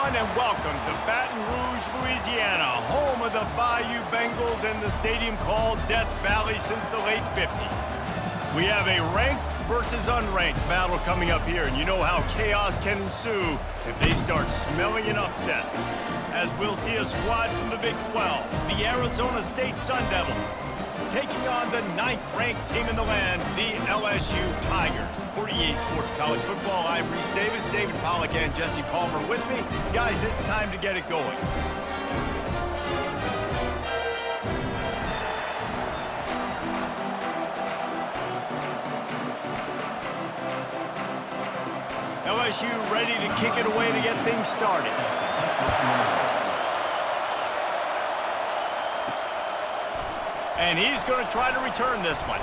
everyone, and welcome to Baton Rouge, Louisiana, home of the Bayou Bengals and the stadium called Death Valley since the late 50s. We have a ranked versus unranked battle coming up here, and you know how chaos can ensue if they start smelling an upset. As we'll see a squad from the Big 12, the Arizona State Sun Devils, taking on the 9th-ranked team in the land, the LSU Tigers. For EA Sports College Football, I'm Reese Davis, David Pollack, and Jesse Palmer with me. Guys, it's time to get it going. LSU ready to kick it away to get things started. And he's going to try to return this one.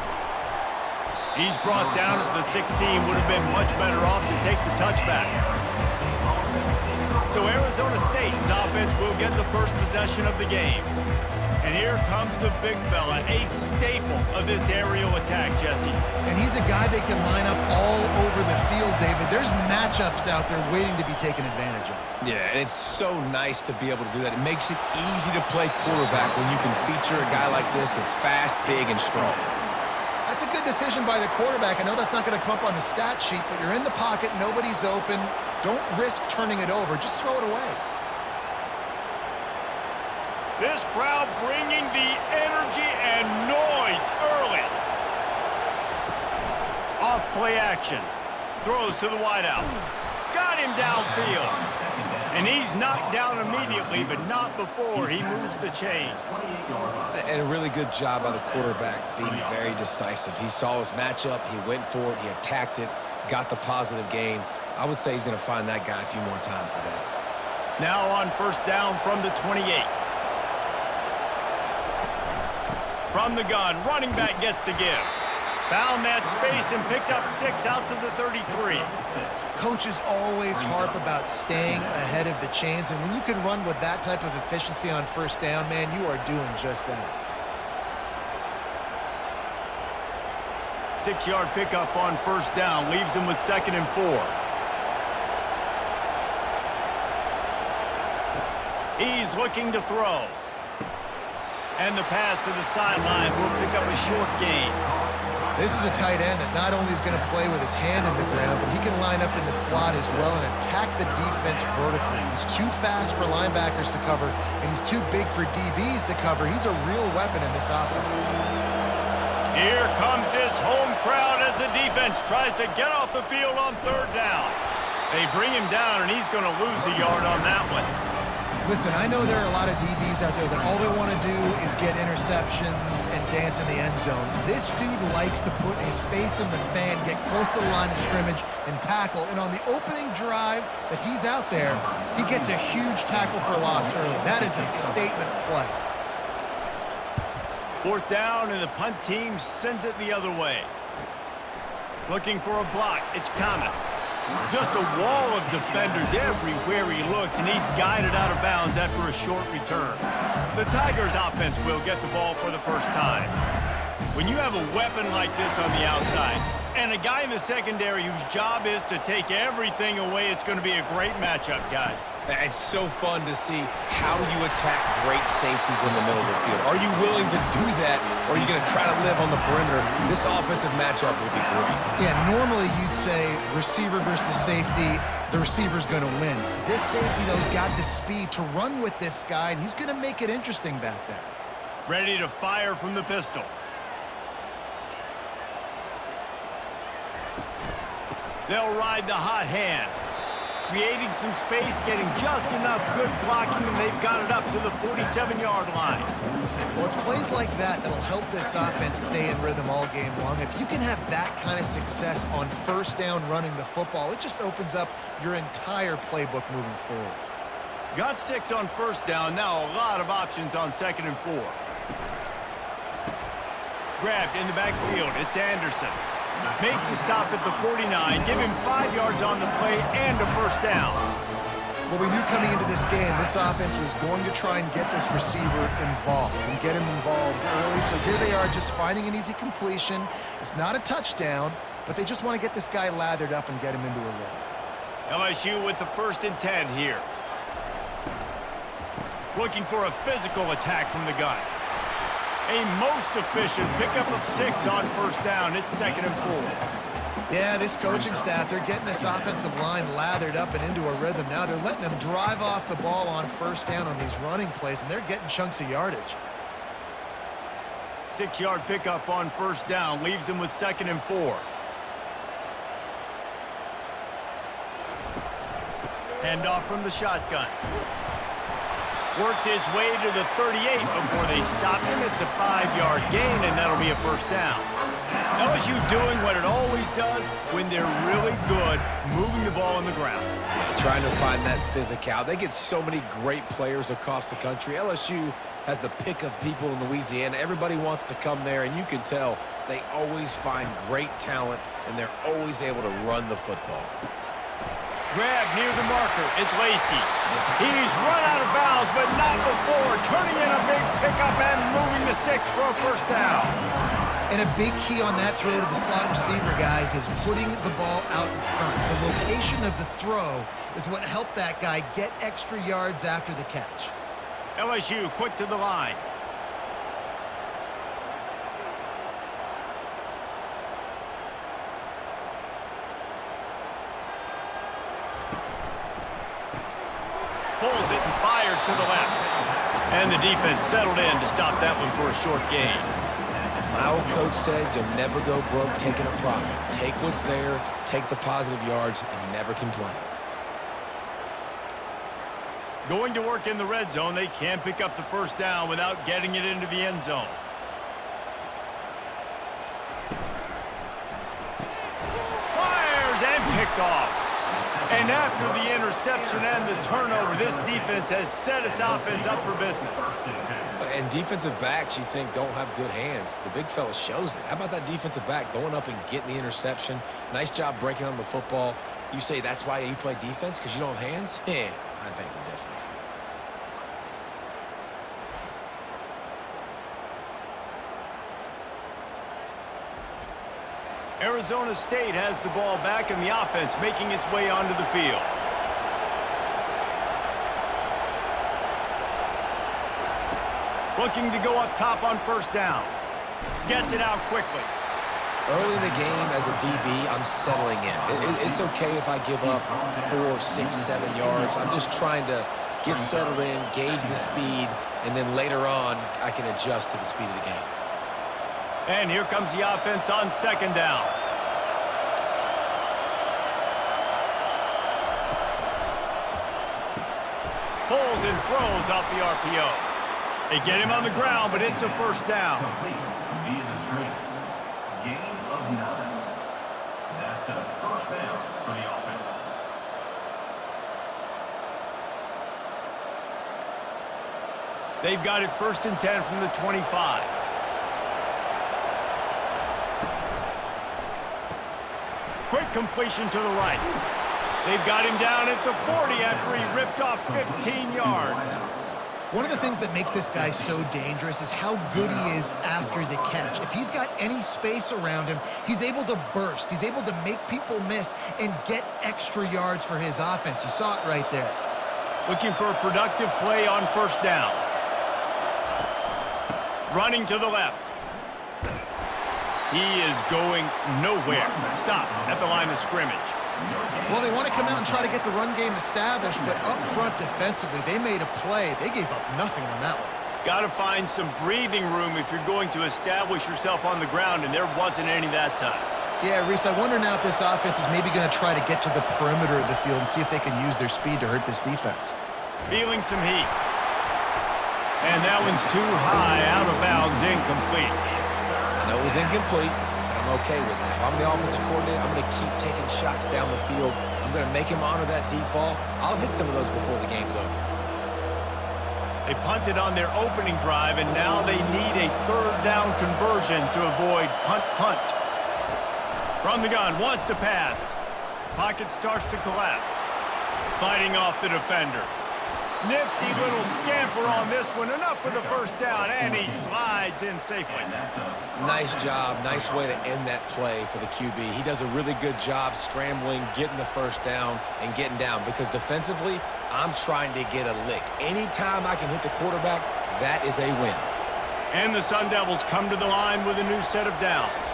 He's brought down at the 16. Would have been much better off to take the touchback. So Arizona State's offense will get the first possession of the game. And here comes the big fella, a staple of this aerial attack, Jesse. And he's a guy that can line up all over the field, David. There's matchups out there waiting to be taken advantage of. Yeah, and it's so nice to be able to do that. It makes it easy to play quarterback when you can feature a guy like this that's fast, big, and strong. That's a good decision by the quarterback. I know that's not going to come up on the stat sheet, but you're in the pocket, nobody's open. Don't risk turning it over. Just throw it away. This crowd bringing the energy and noise early. Off play action. Throws to the wideout. Got him downfield. And he's knocked down immediately, but not before he moves the chains. And a really good job by the quarterback being very decisive. He saw his matchup, he went for it, he attacked it, got the positive gain. I would say he's going to find that guy a few more times today. Now on first down from the 28. From the gun, running back gets to give. Found that space and picked up 6 out to the 33. Coaches always harp about staying ahead of the chains, and when you can run with that type of efficiency on first down, man, you are doing just that. 6-yard pickup on first down leaves him with 2nd and 4. He's looking to throw. And the pass to the sideline will pick up a short gain. This is a tight end that not only is going to play with his hand in the ground, but he can line up in the slot as well and attack the defense vertically. He's too fast for linebackers to cover, and he's too big for DBs to cover. He's a real weapon in this offense. Here comes this home crowd as the defense tries to get off the field on 3rd down. They bring him down, and he's going to lose a yard on that one. Listen, I know there are a lot of DBs out there that all they want to do is get interceptions and dance in the end zone. This dude likes to put his face in the fan, get close to the line of scrimmage, and tackle. And on the opening drive that he's out there, he gets a huge tackle for loss early. That is a statement play. 4th down, and the punt team sends it the other way. Looking for a block, it's Thomas. Just a wall of defenders everywhere he looks, and he's guided out of bounds after a short return. The Tigers offense will get the ball for the first time. When you have a weapon like this on the outside, and a guy in the secondary whose job is to take everything away, it's going to be a great matchup, guys. It's so fun to see how you attack great safeties in the middle of the field. Are you willing to do that, or are you going to try to live on the perimeter? This offensive matchup will be great. Yeah, normally you'd say receiver versus safety, the receiver's going to win. This safety, though, has got the speed to run with this guy, and he's going to make it interesting back there. Ready to fire from the pistol. They'll ride the hot hand. Creating some space, getting just enough good blocking, and they've got it up to the 47-yard line. Well, it's plays like that that'll help this offense stay in rhythm all game long. If you can have that kind of success on first down running the football, it just opens up your entire playbook moving forward. Got 6 on first down, now a lot of options on 2nd and 4. Grabbed in the backfield, it's Anderson. Makes the stop at the 49, give him 5 yards on the play and a first down. Well, we knew coming into this game, this offense was going to try and get this receiver involved and get him involved early. So here they are just finding an easy completion. It's not a touchdown, but they just want to get this guy lathered up and get him into a rhythm. LSU with the 1st and 10 here. Looking for a physical attack from the gun. A most efficient pickup of 6 on first down. It's 2nd and 4. Yeah, this coaching staff, they're getting this offensive line lathered up and into a rhythm. Now they're letting them drive off the ball on first down on these running plays, and they're getting chunks of yardage. 6-yard pickup on first down leaves them with 2nd and 4. Handoff from the shotgun. Worked his way to the 38 before they stopped him. It's a 5-yard gain, and that'll be a first down. LSU doing what it always does when they're really good, moving the ball on the ground. Yeah, trying to find that physicality. They get so many great players across the country. LSU has the pick of people in Louisiana. Everybody wants to come there, and you can tell they always find great talent, and they're always able to run the football. Grab near the marker. It's Lacey. He's run out of bounds, but not before turning in a big pickup and moving the sticks for a first down. And a big key on that throw to the slot receiver, guys, is putting the ball out in front. The location of the throw is what helped that guy get extra yards after the catch. LSU quick to the line. Pulls it and fires to the left. And the defense settled in to stop that one for a short gain. My old coach said you'll never go broke taking a profit. Take what's there, take the positive yards, and never complain. Going to work in the red zone, they can't pick up the first down without getting it into the end zone. Fires and picked off. And after the interception and the turnover, this defense has set its offense up for business. And defensive backs, you think, don't have good hands. The big fella shows it. How about that defensive back going up and getting the interception? Nice job breaking on the football. You say that's why you play defense, because you don't have hands? Yeah, I beg the difference. Arizona State has the ball back in the offense, making its way onto the field. Looking to go up top on first down. Gets it out quickly. Early in the game as a DB, I'm settling in. It's okay if I give up 4, 6, 7 yards. I'm just trying to get settled in, gauge the speed, and then later on, I can adjust to the speed of the game. And here comes the offense on second down. Pulls and throws off the RPO. They get him on the ground, but it's a first down. Complete via the screen. Gain of 9. That's a first down for the offense. They've got it 1st and 10 from the 25. Quick completion to the right. They've got him down at the 40 after he ripped off 15 yards. One of the things that makes this guy so dangerous is how good he is after the catch. If he's got any space around him, he's able to burst. He's able to make people miss and get extra yards for his offense. You saw it right there. Looking for a productive play on first down. Running to the left. He is going nowhere. Stop at the line of scrimmage. Well, they want to come out and try to get the run game established, but up front defensively, they made a play. They gave up nothing on that one. Got to find some breathing room if you're going to establish yourself on the ground, and there wasn't any that time. Yeah, Reese, I wonder now if this offense is maybe going to try to get to the perimeter of the field and see if they can use their speed to hurt this defense. Feeling some heat. And that one's too high, out of bounds, incomplete. I know it was incomplete, but I'm okay with that. If I'm the offensive coordinator, I'm going to keep taking shots down the field. I'm going to make him honor that deep ball. I'll hit some of those before the game's over. They punted on their opening drive, and now they need a third down conversion to avoid punt. From the gun, wants to pass. Pocket starts to collapse. Fighting off the defender. Nifty little scamper on this one. Enough for the first down, and he slides in safely. Nice job. Nice way to end that play for the QB. He does a really good job scrambling, getting the first down, and getting down. Because defensively, I'm trying to get a lick. Anytime I can hit the quarterback, that is a win. And the Sun Devils come to the line with a new set of downs.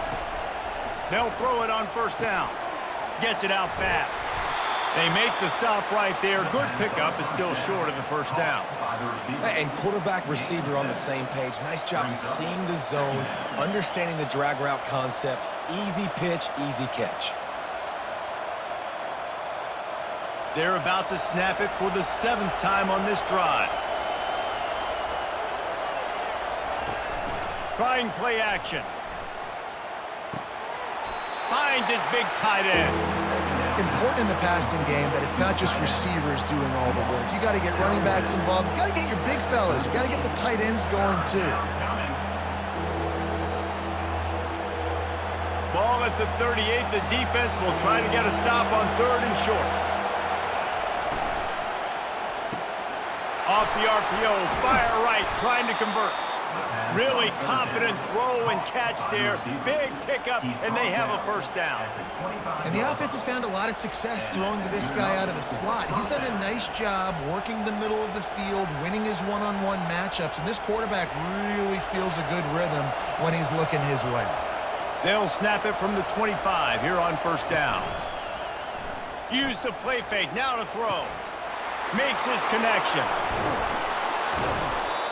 They'll throw it on first down. Gets it out fast. They make the stop right there. Good pickup. It's still short of the first down. And quarterback receiver on the same page. Nice job seeing the zone, understanding the drag route concept. Easy pitch, easy catch. They're about to snap it for the 7th time on this drive. Trying play action. Finds his big tight end. Important in the passing game that it's not just receivers doing all the work. You got to get running backs involved. You got to get your big fellas. You got to get the tight ends going too. Ball at the 38. The defense will try to get a stop on 3rd and short. Off the RPO, fire right, trying to convert. Really confident throw and catch there. Big pickup, and they have a first down. And the offense has found a lot of success throwing to this guy out of the slot. He's done a nice job working the middle of the field, winning his one-on-one matchups, and this quarterback really feels a good rhythm when he's looking his way. They'll snap it from the 25 here on first down. Use the play fake, now to throw. Makes his connection.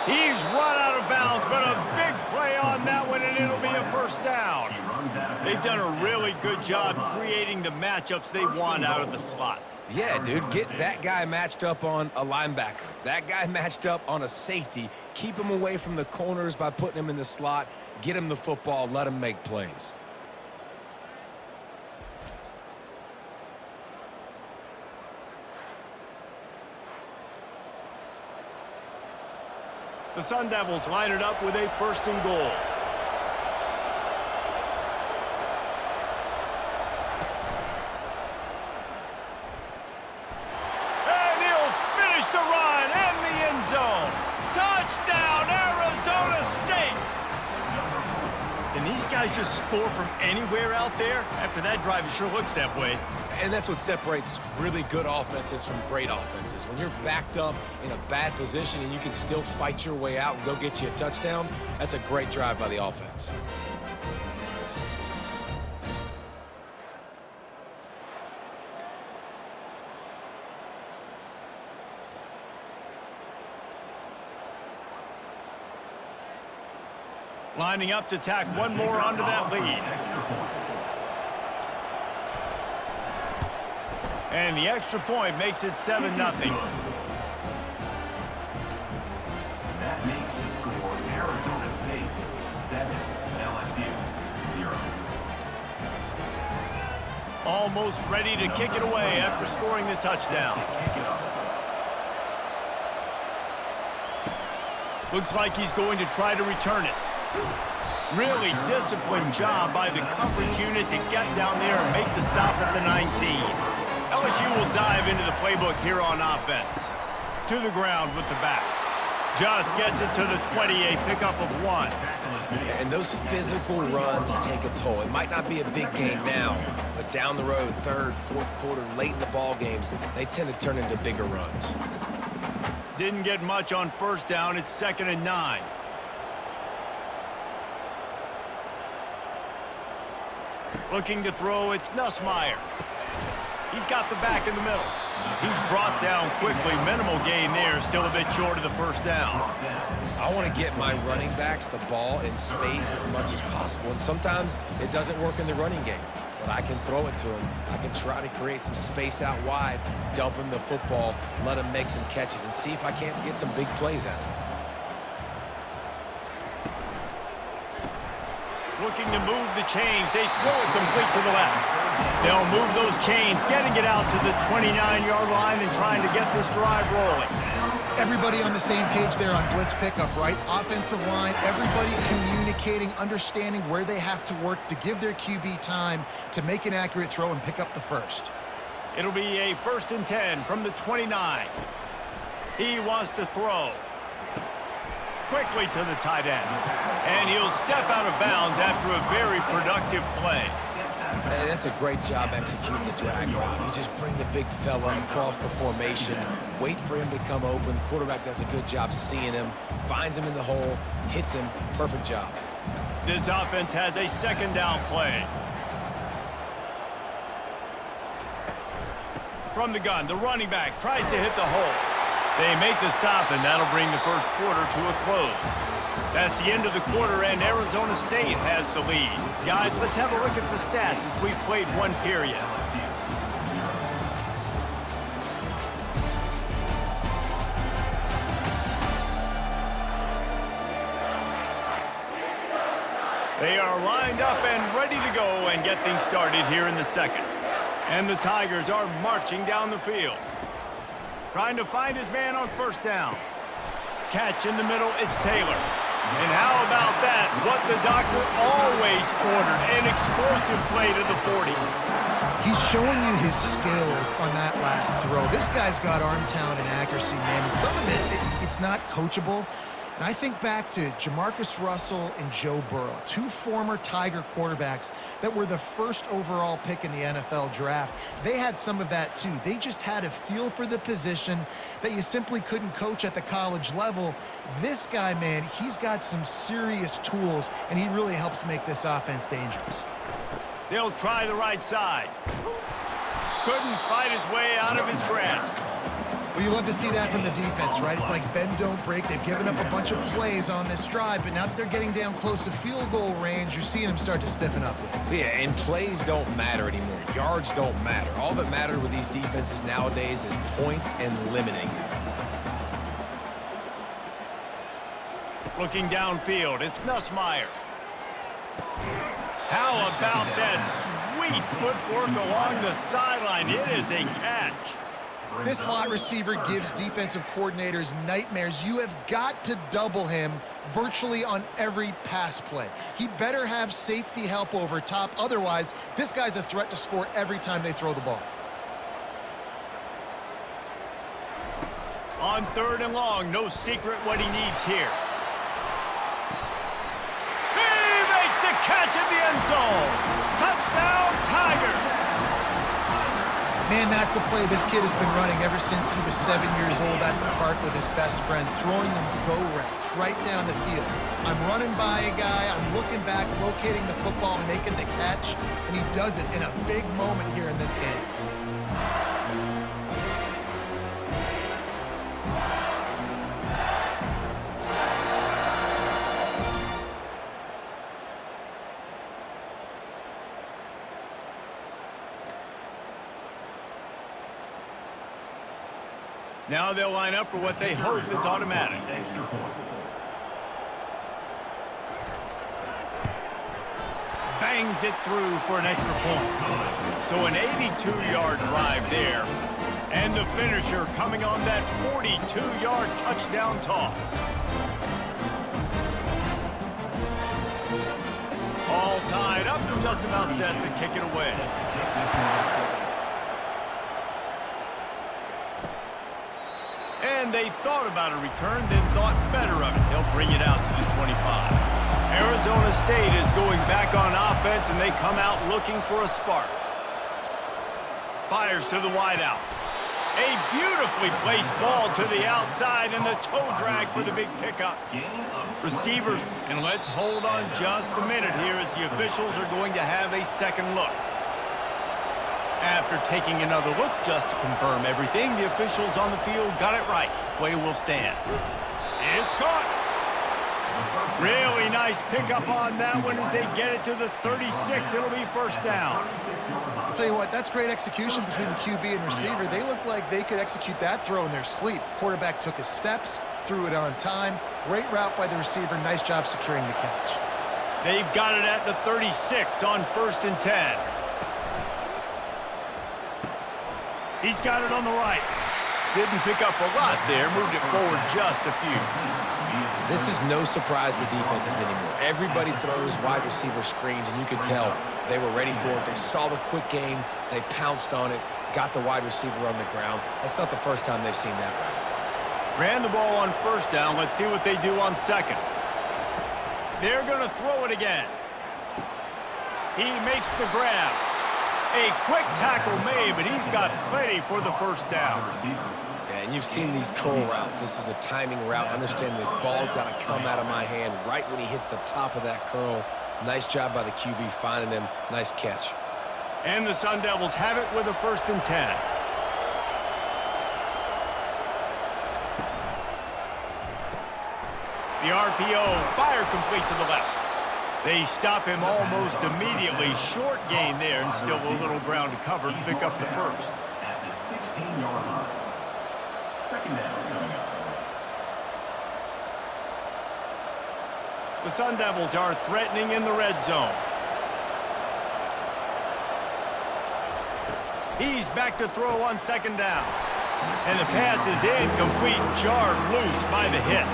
He's run out of bounds, but a big play on that one, and it'll be a first down. They've done a really good job creating the matchups they want out of the slot. Yeah, dude, get that guy matched up on a linebacker. That guy matched up on a safety. Keep him away from the corners by putting him in the slot. Get him the football. Let him make plays. The Sun Devils line it up with a 1st and goal. And he'll finish the run and the end zone. Touchdown, Arizona State! Can these guys just score from anywhere out there? After that drive, it sure looks that way. And that's what separates really good offenses from great offenses. When you're backed up in a bad position and you can still fight your way out and go get you a touchdown, that's a great drive by the offense. Lining up to tack one more onto that lead. And the extra point makes it 7-0. That makes the score Arizona State 7, LSU 0. Almost ready to kick it away after scoring the touchdown. Looks like he's going to try to return it. Really disciplined job by the coverage unit to get down there and make the stop at the 19. LSU will dive into the playbook here on offense. To the ground with the back. Just gets it to the 28, pickup of 1. And those physical runs take a toll. It might not be a big game now, but down the road, 3rd, 4th quarter, late in the ball games, they tend to turn into bigger runs. Didn't get much on first down. It's 2nd and 9. Looking to throw, it's Nussmeier. He's got the back in the middle. He's brought down quickly. Minimal gain there, still a bit short of the first down. I want to get my running backs the ball in space as much as possible, and sometimes it doesn't work in the running game. But I can throw it to him. I can try to create some space out wide, dump him the football, let him make some catches, and see if I can't get some big plays out of him. Looking to move the chains. They throw it complete to the left. They'll move those chains, getting it out to the 29-yard line and trying to get this drive rolling. Everybody on the same page there on blitz pickup, right? Offensive line, everybody communicating, understanding where they have to work to give their QB time to make an accurate throw and pick up the first. It'll be a 1st and 10 from the 29. He wants to throw. Quickly to the tight end. And he'll step out of bounds after a very productive play. And that's a great job executing the drag route. You just bring the big fella across the formation, wait for him to come open. The quarterback does a good job seeing him, finds him in the hole, hits him. Perfect job. This offense has a second down play. From the gun, the running back tries to hit the hole. They make the stop, and that'll bring the first quarter to a close. That's the end of the quarter, and Arizona State has the lead. Guys, let's have a look at the stats as we've played one period. They are lined up and ready to go and get things started here in the second. And the Tigers are marching down the field. Trying to find his man on first down. Catch in the middle, it's Taylor. And how about that? What the doctor always ordered, an explosive play to the 40. He's showing you his skills on that last throw. This guy's got arm talent and accuracy, man. And some of it's not coachable. And I think back to Jamarcus Russell and Joe Burrow, two former Tiger quarterbacks that were the first overall pick in the NFL draft. They had some of that too. They just had a feel for the position that you simply couldn't coach at the college level. This guy, man, he's got some serious tools, and he really helps make this offense dangerous. They'll try the right side. Couldn't fight his way out of his grasp. Well, you love to see that from the defense, right? It's like bend, don't break. They've given up a bunch of plays on this drive, but now that they're getting down close to field goal range, you're seeing them start to stiffen up. Yeah, and plays don't matter anymore. Yards don't matter. All that matters with these defenses nowadays is points and limiting them. Looking downfield, it's Nussmeier. How about that sweet footwork along the sideline? It is a catch. This slot receiver gives defensive coordinators nightmares. You have got to double him virtually on every pass play. He better have safety help over top. Otherwise, this guy's a threat to score every time they throw the ball. On third and long, no secret what he needs here. He makes the catch in the end zone. Touchdown, Tigers. Man, that's a play this kid has been running ever since he was 7 years old at the park with his best friend, throwing them go routes right down the field. I'm running by a guy, I'm looking back, locating the football, making the catch, and he does it in a big moment here in this game. Now they'll line up for what they hope is automatic. Bangs it through for an extra point. So an 82-yard drive there. And the finisher coming on that 42-yard touchdown toss. All tied up and just about set to kick it away. And they thought about a return, then thought better of it. They'll bring it out to the 25. Arizona State is going back on offense, and they come out looking for a spark. Fires to the wideout. A beautifully placed ball to the outside, and the toe drag for the big pickup. Receivers, and let's hold on just a minute here as the officials are going to have a second look. After taking another look just to confirm everything, the officials on the field got it right. Play will stand. It's caught. Really nice pickup on that one as they get it to the 36. It'll be first down. I'll tell you what, that's great execution between the QB and receiver. They look like they could execute that throw in their sleep. Quarterback took his steps, threw it on time. Great route by the receiver. Nice job securing the catch. They've got it at the 36 on 1st and 10. He's got it on the right. Didn't pick up a lot there. Moved it forward just a few. This is no surprise to defenses anymore. Everybody throws wide receiver screens, and you can tell they were ready for it. They saw the quick game. They pounced on it, got the wide receiver on the ground. That's not the first time they've seen that route. Ran the ball on first down. Let's see what they do on second. They're going to throw it again. He makes the grab. A quick tackle made, but he's got plenty for the first down. Yeah, and you've seen these curl routes. This is a timing route. Understand the ball's got to come out of my hand right when he hits the top of that curl. Nice job by the QB finding him. Nice catch. And the Sun Devils have it with a 1st and 10. The RPO, fire complete to the left. They stop him almost immediately. Short gain there, and still a little ground to cover to pick up the first. At the 16-yard line. 2nd down coming up. The Sun Devils are threatening in the red zone. He's back to throw on 2nd down. And the pass is incomplete, jarred loose by the hit.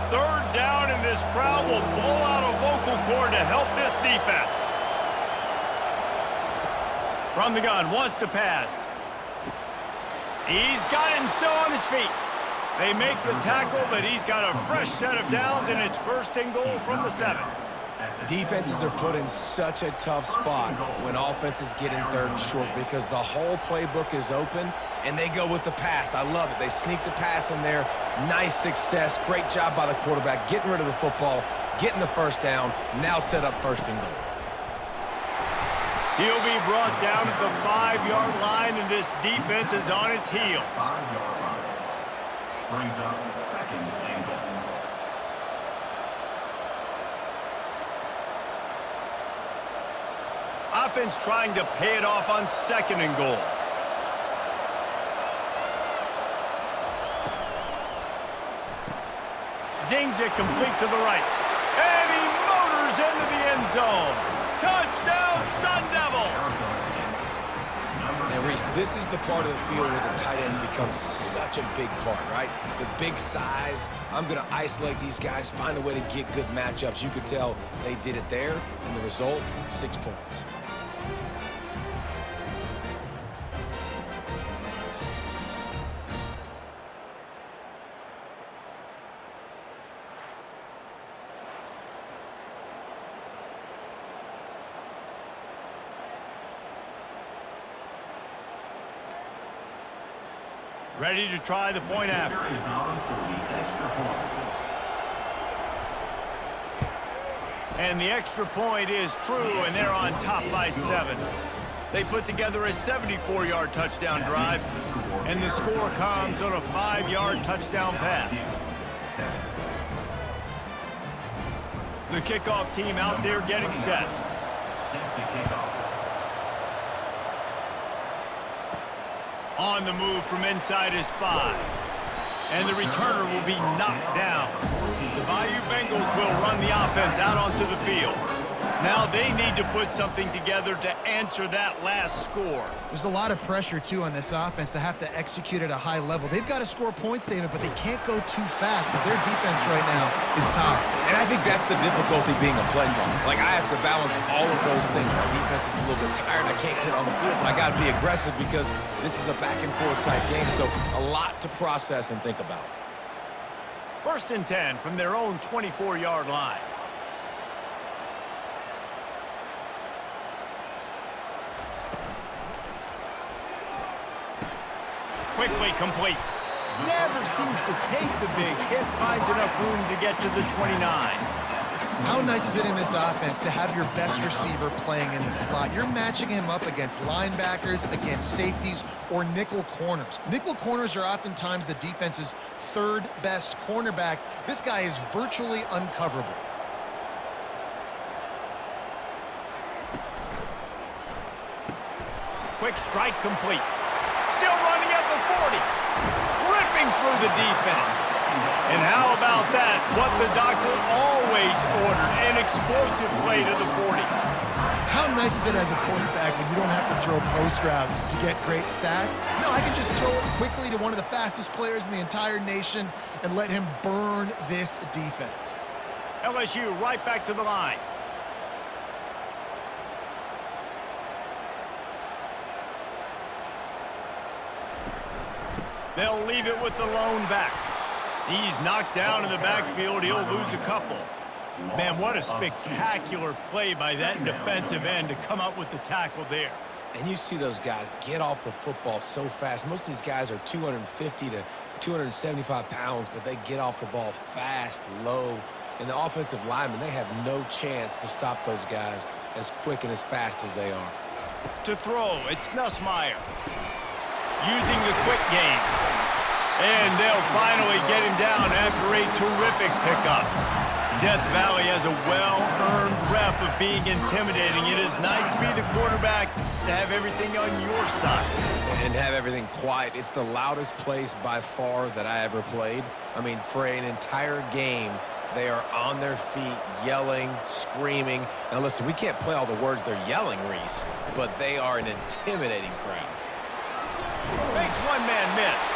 Third down, and this crowd will blow out a vocal cord to help this defense. From the gun, wants to pass. He's got him still on his feet. They make the tackle, but he's got a fresh set of downs, and it's 1st and goal from the 7. Defenses are put in such a tough spot when offenses get in 3rd and short because the whole playbook is open, and they go with the pass. I love it. They sneak the pass in there. Nice success. Great job by the quarterback getting rid of the football, getting the 1st down, now set up 1st and goal. He'll be brought down at the 5-yard line, and this defense is on its heels. 5-yard line. Brings up 2nd and goal. Offense trying to pay it off on 2nd and goal. Zings it complete to the right. And he motors into the end zone. Touchdown, Sun Devils! And Reese, this is the part of the field where the tight ends become such a big part, right? The big size. I'm going to isolate these guys, find a way to get good matchups. You could tell they did it there, and the result, 6 points. Ready to try the point after. Is on for the extra point. And the extra point is true, and they're on top by 7. They put together a 74-yard touchdown drive, and the score comes on a 5-yard touchdown pass. The kickoff team out there getting set. Set to kickoff. On the move from inside his 5. And the returner will be knocked down. The Bayou Bengals will run the offense out onto the field. Now they need to put something together to answer that last score. There's a lot of pressure, too, on this offense to have to execute at a high level. They've got to score points, David, but they can't go too fast because their defense right now is tired. And I think that's the difficulty being a play caller. Like, I have to balance all of those things. My defense is a little bit tired. I can't get on the field, but I got to be aggressive because this is a back-and-forth type game, so a lot to process and think about. 1st and 10 from their own 24-yard line. Quickly complete. Never seems to take the big hit. Finds enough room to get to the 29. How nice is it in this offense to have your best receiver playing in the slot? You're matching him up against linebackers, against safeties, or nickel corners. Nickel corners are oftentimes the defense's 3rd best cornerback. This guy is virtually uncoverable. Quick strike complete. Still running at the 40. Ripping through the defense. And how about that? What the doctor always ordered. An explosive play to the 40. How nice is it as a quarterback when you don't have to throw post routes to get great stats? No, I can just throw it quickly to one of the fastest players in the entire nation and let him burn this defense. LSU right back to the line. They'll leave it with the lone back. He's knocked down in the backfield. He'll lose a couple. Man, what a spectacular play by that defensive end to come up with the tackle there. And you see those guys get off the football so fast. Most of these guys are 250 to 275 pounds, but they get off the ball fast, low. And the offensive linemen, they have no chance to stop those guys as quick and as fast as they are. To throw, it's Nussmeier. Using the quick game. And they'll finally get him down after a terrific pickup. Death Valley has a well-earned rep of being intimidating. It is nice to be the quarterback, to have everything on your side. And have everything quiet. It's the loudest place by far that I ever played. I mean, for an entire game, they are on their feet, yelling, screaming. Now listen, we can't play all the words they're yelling, Reese, but they are an intimidating crowd. Makes one man miss.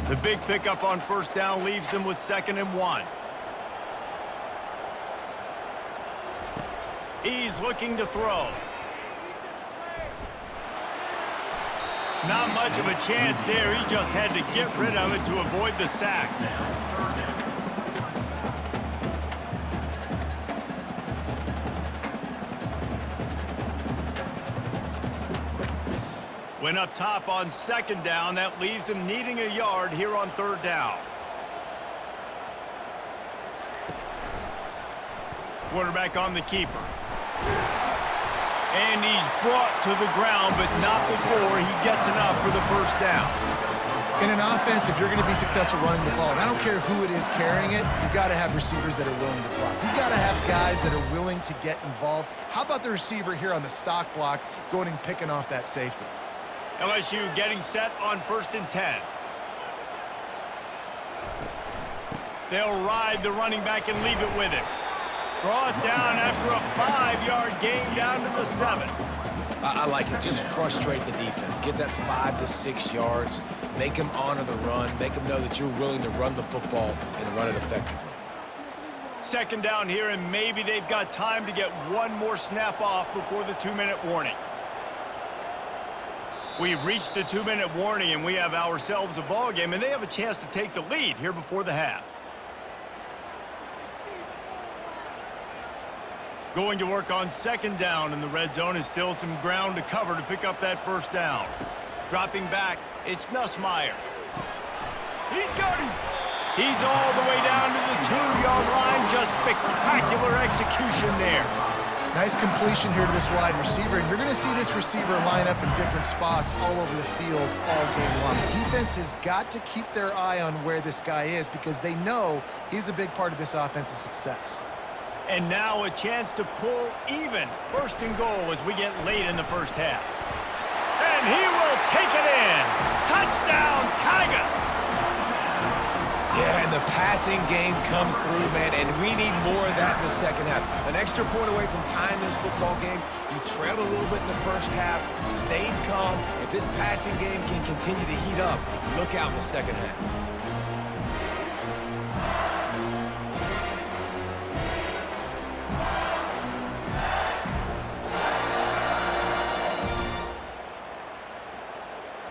The big pickup on first down leaves them with 2nd and 1. He's looking to throw. Not much of a chance there. He just had to get rid of it to avoid the sack. Went up top on 2nd down. That leaves him needing a yard here on 3rd down. Quarterback on the keeper. And he's brought to the ground, but not before he gets enough for the 1st down. In an offense, if you're going to be successful running the ball, and I don't care who it is carrying it, you've got to have receivers that are willing to block. You've got to have guys that are willing to get involved. How about the receiver here on the stock block going and picking off that safety? LSU getting set on 1st and 10. They'll ride the running back and leave it with him. Draw it down after a 5-yard gain down to the 7. I like it. Just frustrate the defense. Get that 5 to 6 yards. Make them honor the run. Make them know that you're willing to run the football and run it effectively. 2nd down here, and maybe they've got time to get one more snap off before the 2-minute warning. We've reached the 2-minute warning, and we have ourselves a ball game, and they have a chance to take the lead here before the half. Going to work on 2nd down, and the red zone is still some ground to cover to pick up that 1st down. Dropping back, it's Nussmeier. He's got him. He's all the way down to the 2-yard line. Just spectacular execution there. Nice completion here to this wide receiver, and you're going to see this receiver line up in different spots all over the field all game long. The defense has got to keep their eye on where this guy is because they know he's a big part of this offense's success. And now a chance to pull even 1st and goal as we get late in the 1st half. And he will take it in. Touchdown, Tigers! Yeah, and the passing game comes through, man, and we need more of that in the 2nd half. An extra point away from tying this football game. You trailed a little bit in the 1st half, stayed calm. If this passing game can continue to heat up, look out in the 2nd half.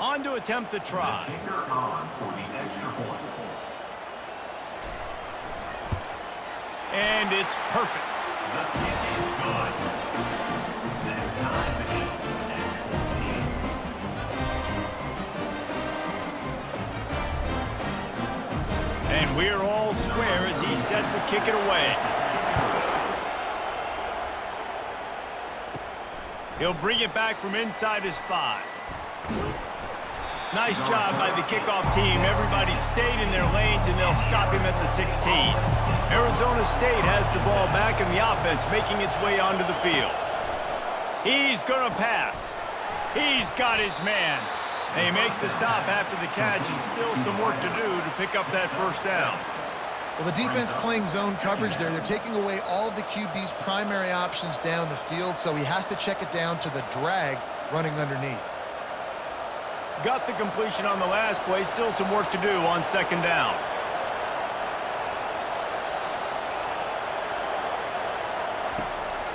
On to attempt the try. The kicker on for the extra point. And it's perfect. The kick is good. That time at 14. And we're all square as he's set to kick it away. He'll bring it back from inside his 5. Nice job by the kickoff team. Everybody stayed in their lanes, and they'll stop him at the 16. Arizona State has the ball back, and the offense making its way onto the field. He's going to pass. He's got his man. They make the stop after the catch, and still some work to do to pick up that 1st down. Well, the defense playing zone coverage there. They're taking away all of the QB's primary options down the field, so he has to check it down to the drag running underneath. Got the completion on the last play. Still some work to do on second down.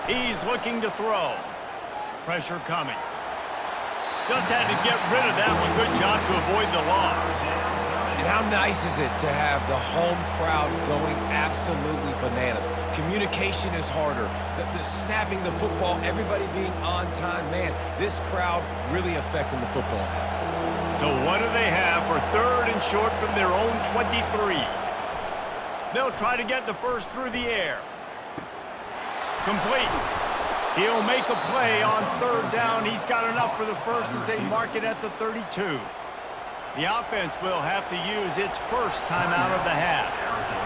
He's looking to throw. Pressure coming. Just had to get rid of that one. Good job to avoid the loss. And how nice is it to have the home crowd going absolutely bananas? Communication is harder. The snapping the football, everybody being on time. Man, this crowd really affecting the football now. So what do they have for third and short from their own 23? They'll try to get the first through the air. Complete. He'll make a play on third down. He's got enough for the first as they mark it at the 32. The offense will have to use its first timeout of the half.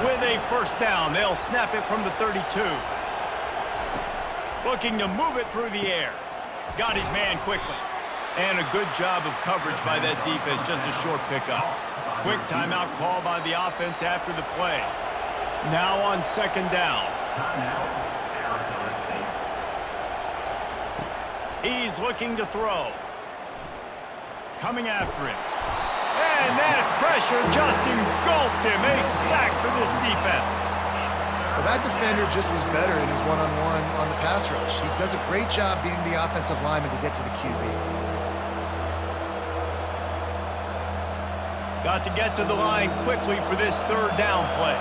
With a first down, they'll snap it from the 32. Looking to move it through the air. Got his man quickly. And a good job of coverage by that defense, just a short pickup. Quick timeout call by the offense after the play. Now on second down. He's looking to throw. Coming after him. And that pressure just engulfed him. A sack for this defense. Well, that defender just was better in his one-on-one on the pass rush. He does a great job beating the offensive lineman to get to the QB. Got to get to the line quickly for this third down play.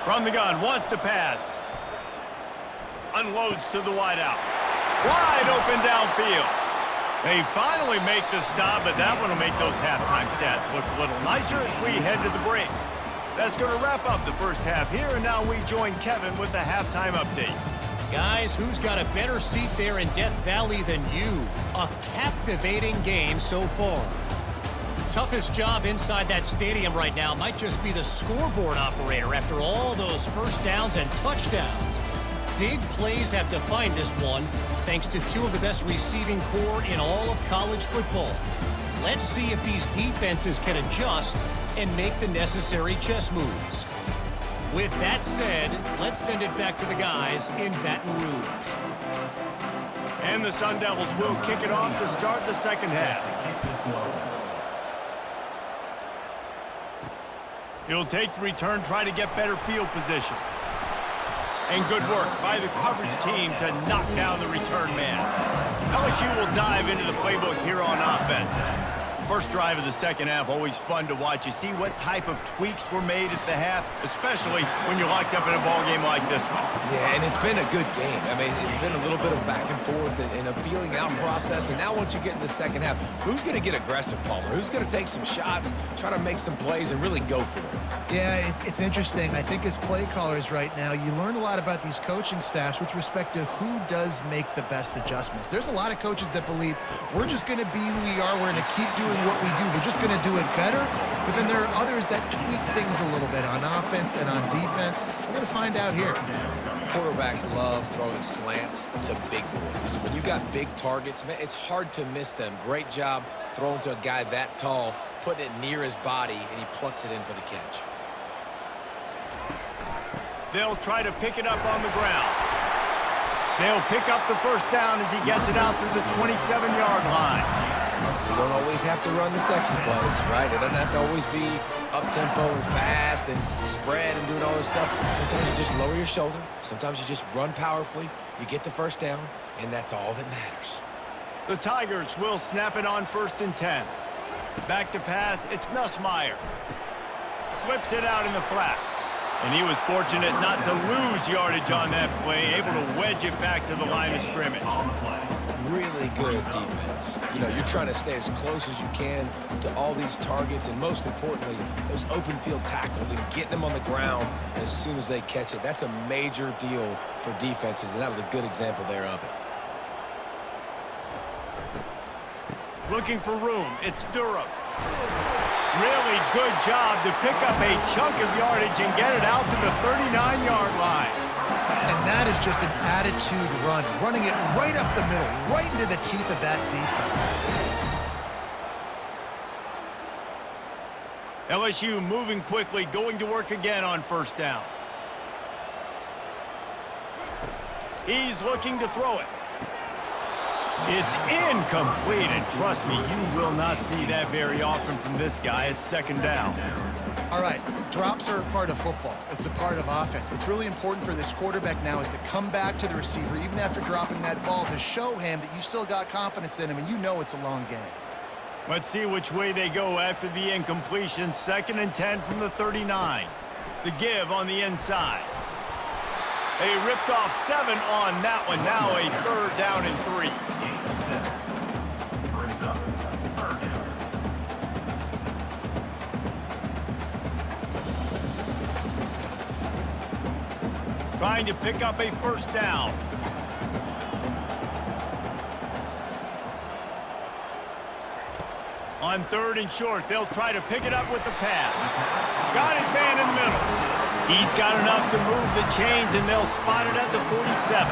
From the gun, wants to pass. Unloads to the wideout. Wide open downfield. They finally make the stop, but that one will make those halftime stats look a little nicer as we head to the break. That's going to wrap up the first half here, and now we join Kevin with the halftime update. Guys, who's got a better seat there in Death Valley than you? A captivating game so far. Toughest job inside that stadium right now might just be the scoreboard operator after all those first downs and touchdowns. Big plays have defined this one, thanks to two of the best receiving corps in all of college football. Let's see if these defenses can adjust and make the necessary chess moves. With that said, let's send it back to the guys in Baton Rouge. And the Sun Devils will kick it off to start the second half. He'll take the return, try to get better field position. And good work by the coverage team to knock down the return man. LSU will dive into the playbook here on offense. First drive of the second half, always fun to watch. You see what type of tweaks were made at the half, especially when you're locked up in a ball game like this one. Yeah, and it's been a good game. I mean, it's been a little bit of back and forth and a feeling out process. And now once you get in the second half, who's going to get aggressive, Palmer? Who's going to take some shots, try to make some plays, and really go for it? Yeah, it's interesting. I think as play callers right now, you learn a lot about these coaching staffs with respect to who does make the best adjustments. There's a lot of coaches that believe we're just going to be who we are. We're going to keep doing what we do. We're just going to do it better. But then there are others that tweak things a little bit on offense and on defense. We're going to find out here. Quarterbacks love throwing slants to big boys. When you got big targets, man, it's hard to miss them. Great job throwing to a guy that tall, putting it near his body, and he plucks it in for the catch. They'll try to pick it up on the ground. They'll pick up the first down as he gets it out to the 27-yard line. You don't always have to run the sexy plays, right? It doesn't have to always be up-tempo and fast and spread and doing all this stuff. Sometimes you just lower your shoulder. Sometimes you just run powerfully. You get the first down, and that's all that matters. The Tigers will snap it on 1st and 10. Back to pass, it's Nussmeier. Flips it out in the flat. And he was fortunate not to lose yardage on that play, able to wedge it back to the line of scrimmage. Really good defense. You know, you're trying to stay as close as you can to all these targets, and most importantly, those open field tackles and getting them on the ground as soon as they catch it. That's a major deal for defenses, and that was a good example there of it. Looking for room, it's Durham. Really good job to pick up a chunk of yardage and get it out to the 39-yard line. And that is just an attitude run, running it right up the middle, right into the teeth of that defense. LSU moving quickly, going to work again on first down. He's looking to throw it. It's incomplete, and trust me, you will not see that very often from this guy. It's second down. All right, drops are a part of football. It's a part of offense. What's really important for this quarterback now is to come back to the receiver, even after dropping that ball, to show him that you still got confidence in him, and you know it's a long game. Let's see which way they go after the incompletion. 2nd and 10 from the 39. The give on the inside. They ripped off 7 on that one. Now a 3rd down and 3. Trying to pick up a first down. On 3rd and short, they'll try to pick it up with the pass. Got his man in the middle. He's got enough to move the chains, and they'll spot it at the 47.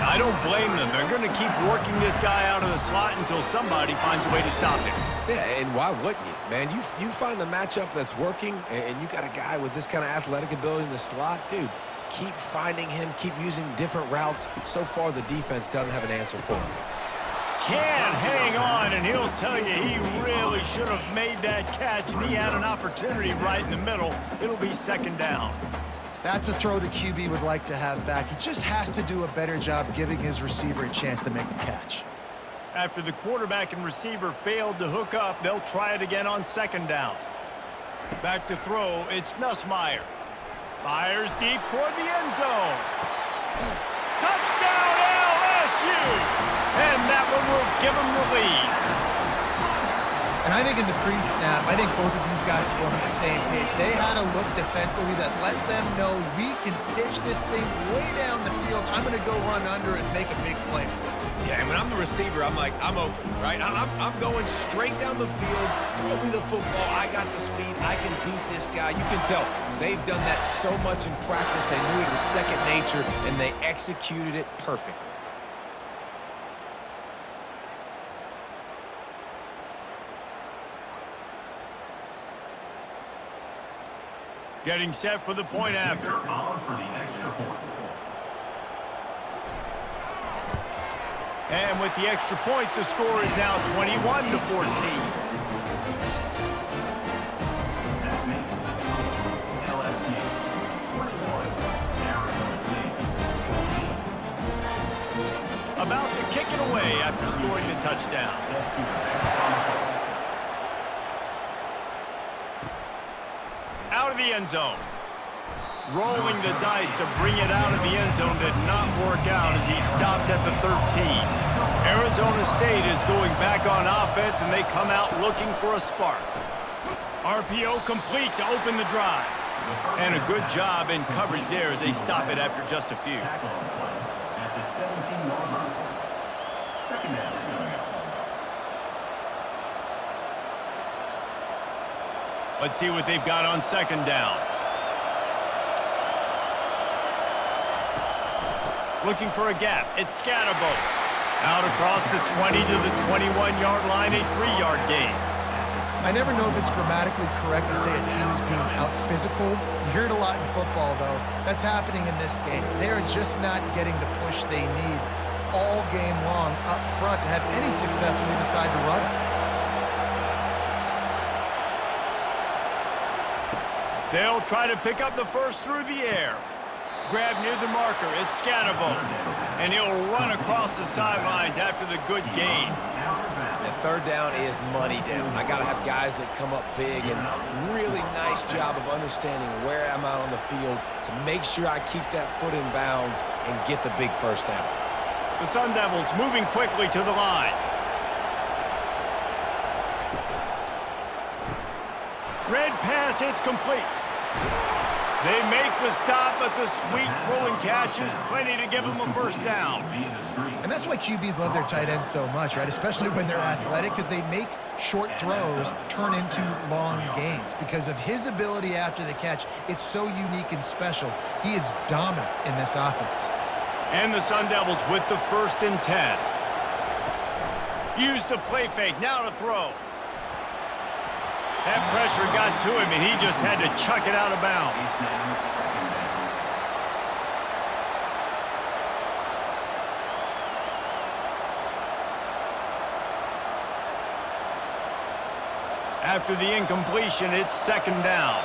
I don't blame them. They're going to keep working this guy out of the slot until somebody finds a way to stop him. Yeah, and why wouldn't you, man? You find a matchup that's working, and you got a guy with this kind of athletic ability in the slot, dude. Keep finding him, keep using different routes. So far, the defense doesn't have an answer for him. Can't hang on, and he'll tell you he really should have made that catch, and he had an opportunity right in the middle. It'll be second down. That's a throw the QB would like to have back. He just has to do a better job giving his receiver a chance to make the catch. After the quarterback and receiver failed to hook up, they'll try it again on second down. Back to throw, it's Nussmeier. Fires deep toward the end zone. Touchdown, LSU! And that one will give them the lead. And I think in the pre-snap, I think both of these guys were on the same page. They had a look defensively that let them know we can pitch this thing way down the field. I'm going to go run under and make a big play. Yeah, and when I'm the receiver, I'm like, I'm open, right? I'm going straight down the field. Throw me the football. I got the speed. I can beat this guy. You can tell they've done that so much in practice. They knew it was second nature, and they executed it perfectly. Getting set for the point after. And with the extra point, the score is now 21-14. That makes the score LSU 21, Arizona State 14. About to kick it away after scoring the touchdown. Out of the end zone. Rolling the dice to bring it out of the end zone did not work out as he stopped at the 13. Arizona State is going back on offense, and they come out looking for a spark. RPO complete to open the drive. And a good job in coverage there as they stop it after just a few. At the 17-yard line. Second down. Let's see what they've got on second down. Looking for a gap. It's Scatterbo. Out across the 20 to the 21-yard line, a 3-yard gain. I never know if it's grammatically correct to say a team is being out-physicaled. You hear it a lot in football, though. That's happening in this game. They're just not getting the push they need all game long up front to have any success when they decide to run it. They'll try to pick up the first through the air. Grab near the marker. It's Scatterbo. And he'll run across the sidelines after the good gain. And third down is money down. I got to have guys that come up big, and really nice job of understanding where I'm out on the field to make sure I keep that foot in bounds and get the big first down. The Sun Devils moving quickly to the line. Red pass, it's complete. They make the stop, but the sweet rolling catch is plenty to give them a first down. And that's why QBs love their tight ends so much, right? Especially when they're athletic, because they make short throws turn into long gains. Because of his ability after the catch, it's so unique and special. He is dominant in this offense. And the Sun Devils with the 1st and 10. Use the play fake, now to throw. That pressure got to him, and he just had to chuck it out of bounds. It's now second down. After the incompletion, it's second down.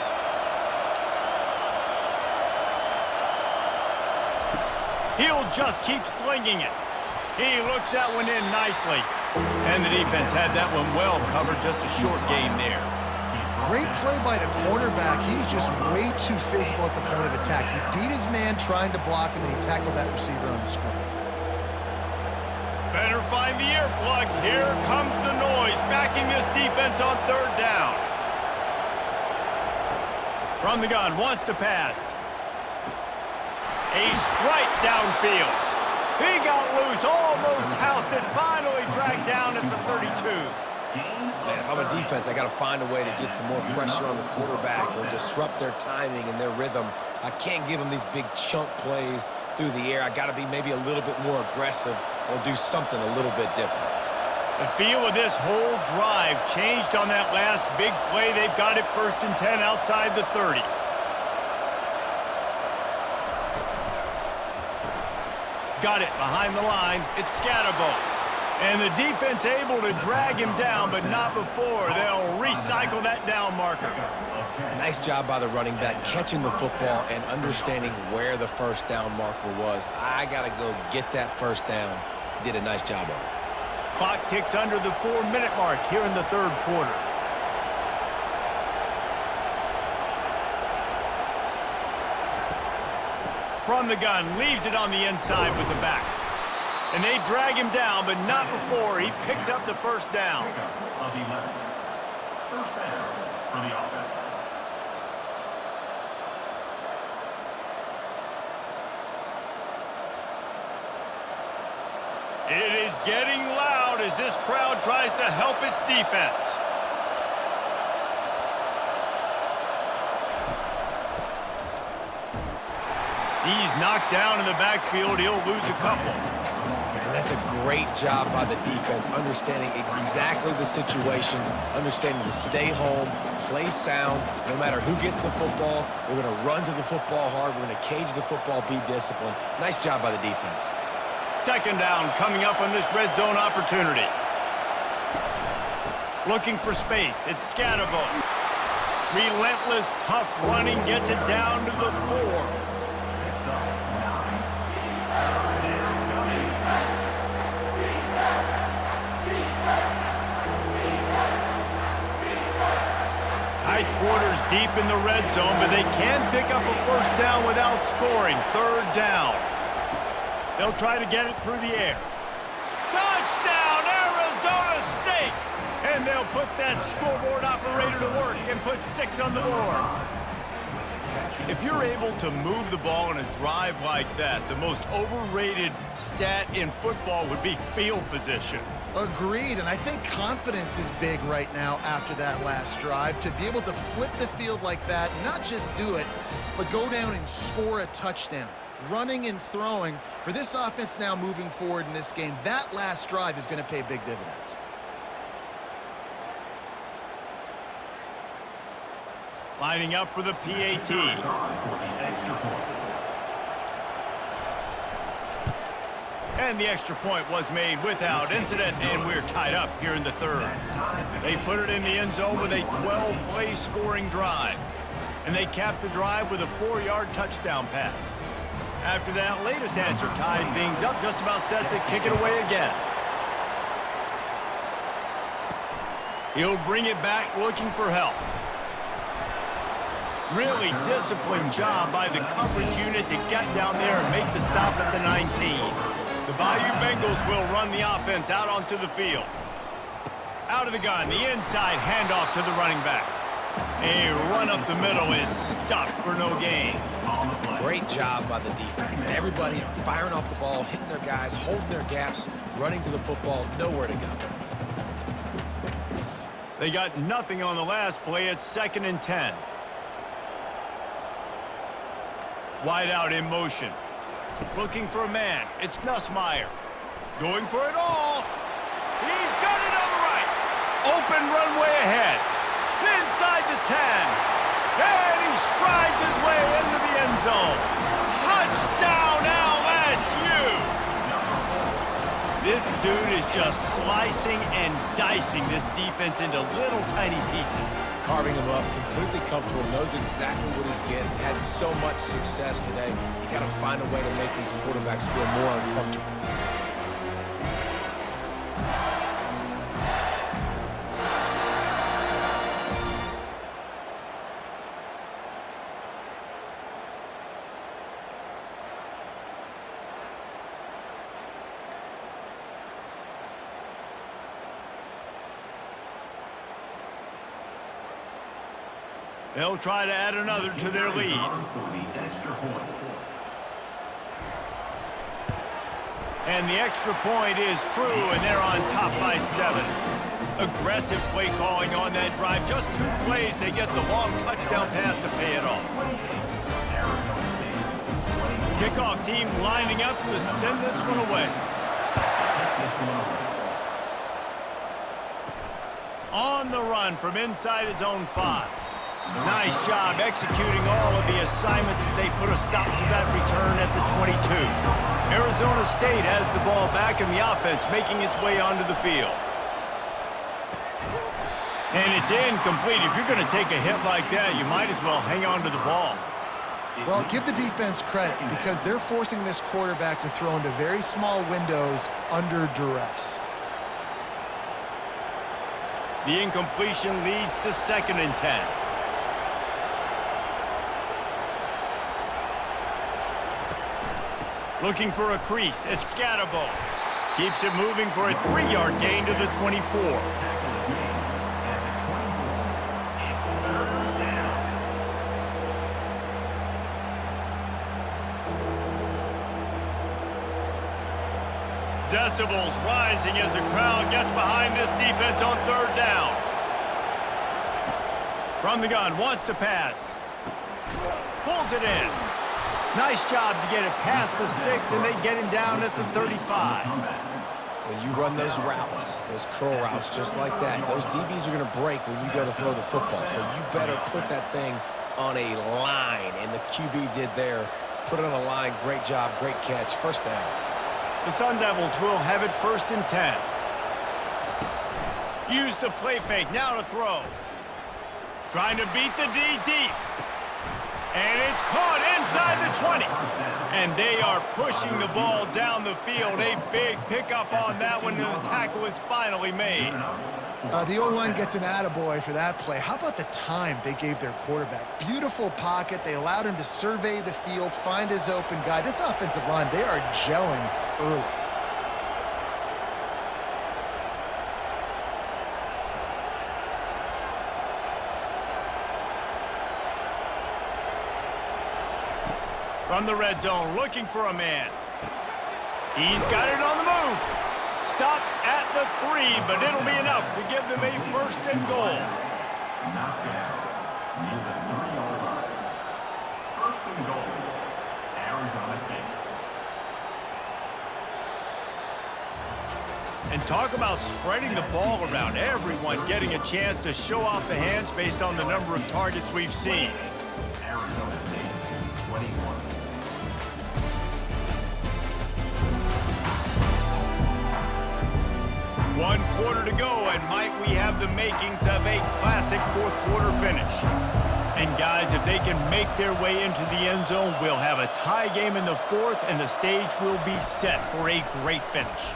He'll just keep slinging it. He looks that one in nicely. And the defense had that one well covered, just a short game there. Great play by the cornerback. He was just way too physical at the point of attack. He beat his man trying to block him, and he tackled that receiver on the screen. Better find the earplugs. Here comes the noise, backing this defense on third down. From the gun, wants to pass. A strike downfield. He got loose, almost housed it, finally dragged down at the 32. Man, if I'm a defense, I got to find a way to get some more pressure on the quarterback or disrupt their timing and their rhythm. I can't give them these big chunk plays through the air. I got to be maybe a little bit more aggressive or do something a little bit different. The feel of this whole drive changed on that last big play. They've got it 1st and 10 outside the 30. Got it behind the line. It's Scatterbo. And the defense able to drag him down, but not before. They'll recycle that down marker. Nice job by the running back catching the football and understanding where the first down marker was. I got to go get that first down. He did a nice job of it. Clock ticks under the 4-minute mark here in the third quarter. From the gun, leaves it on the inside with the back. And they drag him down, but not before he picks up the first down. Of 11. First down for the offense. It is getting loud as this crowd tries to help its defense. He's knocked down in the backfield. He'll lose a couple. And that's a great job by the defense, understanding exactly the situation, understanding to stay home, play sound. No matter who gets the football, we're going to run to the football hard. We're going to cage the football, be disciplined. Nice job by the defense. Second down coming up on this red zone opportunity. Looking for space. It's Scatterbo. Relentless, tough running gets it down to the 4. Tight quarters deep in the red zone, but they can pick up a first down without scoring. Third down. They'll try to get it through the air. Touchdown, Arizona State! And they'll put that scoreboard operator to work and put 6 on the board. If you're able to move the ball in a drive like that, the most overrated stat in football would be field position. Agreed, and I think confidence is big right now after that last drive. To be able to flip the field like that, not just do it, but go down and score a touchdown. Running and throwing, for this offense now moving forward in this game, that last drive is going to pay big dividends. Lining up for the PAT. And the extra point was made without incident, and we're tied up here in the third. They put it in the end zone with a 12-play scoring drive. And they capped the drive with a 4-yard touchdown pass. After that latest answer tied things up, just about set to kick it away again. He'll bring it back looking for help. Really disciplined job by the coverage unit to get down there and make the stop at the 19. The Bayou Bengals will run the offense out onto the field. Out of the gun, the inside handoff to the running back. A run up the middle is stopped for no gain. Great job by the defense. Everybody firing off the ball, hitting their guys, holding their gaps, running to the football, nowhere to go. They got nothing on the last play. It's 2nd and 10. Wide out in motion. Looking for a man. It's Nussmeier. Going for it all. He's got it on the right. Open runway ahead. Then inside the 10. And he strides his way into the end zone. Touchdown, LSU! This dude is just slicing and dicing this defense into little tiny pieces. Carving him up, completely comfortable, knows exactly what he's getting. Had so much success today. You got to find a way to make these quarterbacks feel more uncomfortable. They'll try to add another to their lead. And the extra point is true, and they're on top by 7. Aggressive play calling on that drive. Just 2 plays, they get the long touchdown pass to pay it off. Kickoff team lining up to send this one away. On the run from inside his own 5. Nice job executing all of the assignments as they put a stop to that return at the 22. Arizona State has the ball back, and the offense making its way onto the field. And it's incomplete. If you're going to take a hit like that, you might as well hang on to the ball. Well, give the defense credit because they're forcing this quarterback to throw into very small windows under duress. The incompletion leads to 2nd and 10. Looking for a crease. It's Scatterbo. Keeps it moving for a 3-yard gain to the 24. Decibels rising as the crowd gets behind this defense on 3rd down. From the gun, wants to pass. Pulls it in. Nice job to get it past the sticks, and they get him down at the 35. When you run those routes, those curl routes just like that, those DBs are going to break when you go to throw the football. So you better put that thing on a line, and the QB did there. Put it on a line. Great job, great catch. 1st down. The Sun Devils will have it 1st and 10. Use the play fake, now to throw. Trying to beat the D deep. And it's caught inside the 20. And they are pushing the ball down the field. A big pickup on that one, and the tackle is finally made. The O-line gets an attaboy for that play. How about the time they gave their quarterback? Beautiful pocket. They allowed him to survey the field, find his open guy. This offensive line, they are gelling early. From the red zone, looking for a man. He's got it on the move. Stopped at the 3, but it'll be enough to give them a 1st and goal. Knocked down near the 3-yard line. 1st and goal, Arizona State. And talk about spreading the ball around. Everyone getting a chance to show off the hands based on the number of targets we've seen. Arizona State, 21. 1 quarter to go, and might we have the makings of a classic 4th quarter finish. And guys, if they can make their way into the end zone, we'll have a tie game in the 4th, and the stage will be set for a great finish.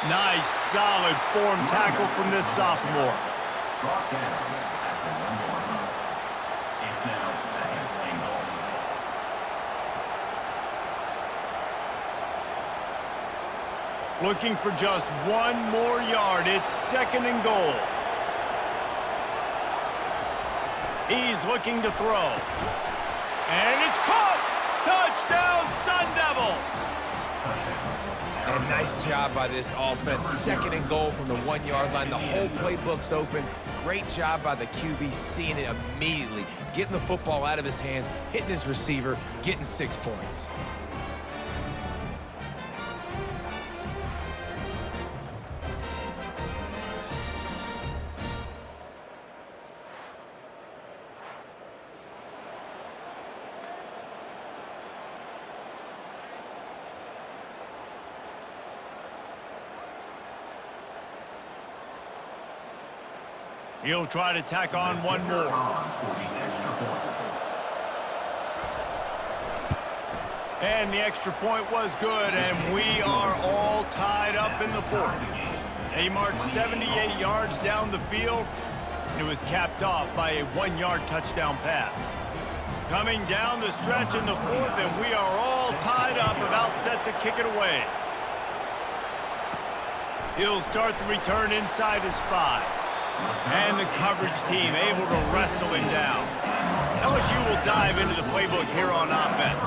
Nice, solid form tackle from this sophomore. Brought down at the 1-yard line. It's now 2nd and goal. Looking for just 1 more yard. It's 2nd and goal. He's looking to throw. And it's caught! Touchdown, Sun Devils! And nice job by this offense. 2nd and goal from the 1-yard line. The whole playbook's open. Great job by the QB seeing it immediately. Getting the football out of his hands, hitting his receiver, getting 6 points. He'll try to tack on one more. And the extra point was good, and we are all tied up in the fourth. They marched 78 yards down the field, and it was capped off by a 1-yard touchdown pass. Coming down the stretch in the fourth, and we are all tied up, about set to kick it away. He'll start the return inside his 5. And the coverage team able to wrestle him down. LSU will dive into the playbook here on offense.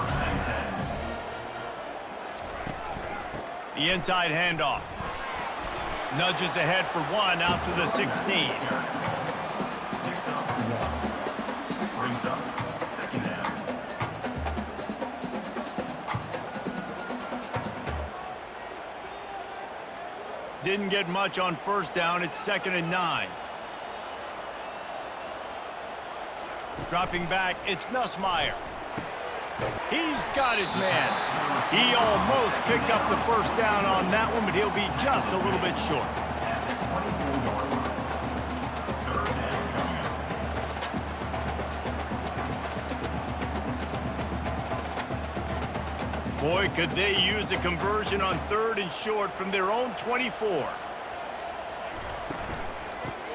The inside handoff. Nudges ahead for 1 out to the 16. Brings up second down. Didn't get much on first down. It's 2nd and 9. Dropping back, it's Nussmeier. He's got his man. He almost picked up the first down on that one, but he'll be just a little bit short. Boy, could they use a conversion on 3rd and short from their own 24.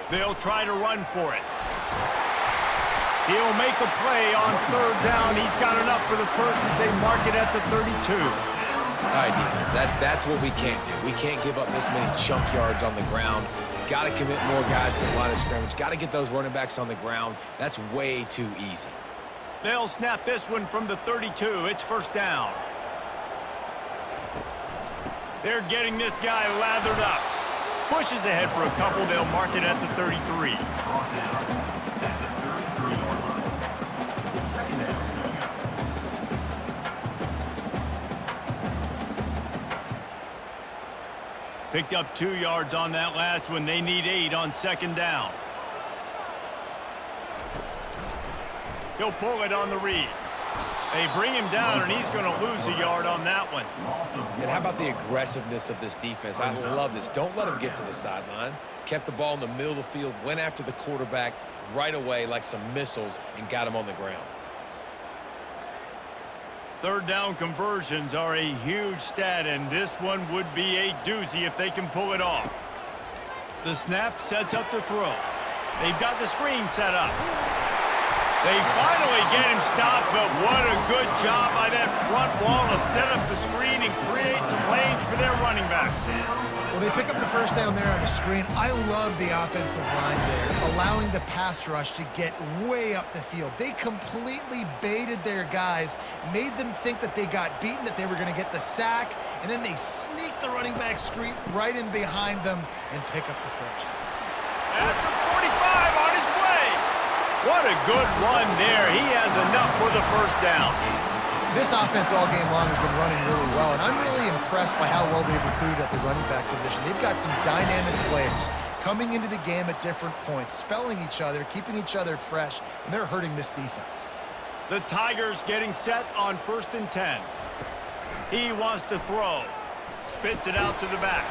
They'll try to run for it. He'll make a play on 3rd down. He's got enough for the first as they mark it at the 32. All right, defense, that's what we can't do. We can't give up this many chunk yards on the ground. Got to commit more guys to the line of scrimmage. Got to get those running backs on the ground. That's way too easy. They'll snap this one from the 32. It's first down. They're getting this guy lathered up. Pushes ahead for a couple. They'll mark it at the 33. Picked up 2 yards on that last one. They need 8 on 2nd down. He'll pull it on the read. They bring him down, and he's going to lose a yard on that one. And how about the aggressiveness of this defense? I love this. Don't let him get to the sideline. Kept the ball in the middle of the field, went after the quarterback right away like some missiles, and got him on the ground. 3rd down conversions are a huge stat, and this one would be a doozy if they can pull it off. The snap sets up the throw. They've got the screen set up. They finally get him stopped, but what a good job by that front wall to set up the screen and create some lanes for their running back. Well, they pick up the first down there on the screen. I love the offensive line there, allowing the pass rush to get way up the field. They completely baited their guys, made them think that they got beaten, that they were going to get the sack, and then they sneak the running back screen right in behind them and pick up the first. At the 45 on his way. What a good run there. He has enough for the first down. This offense all game long has been running really well, and I'm really impressed by how well they've recruited at the running back position. They've got some dynamic players coming into the game at different points, spelling each other, keeping each other fresh, and they're hurting this defense. The Tigers getting set on 1st and 10. He wants to throw. Spits it out to the back.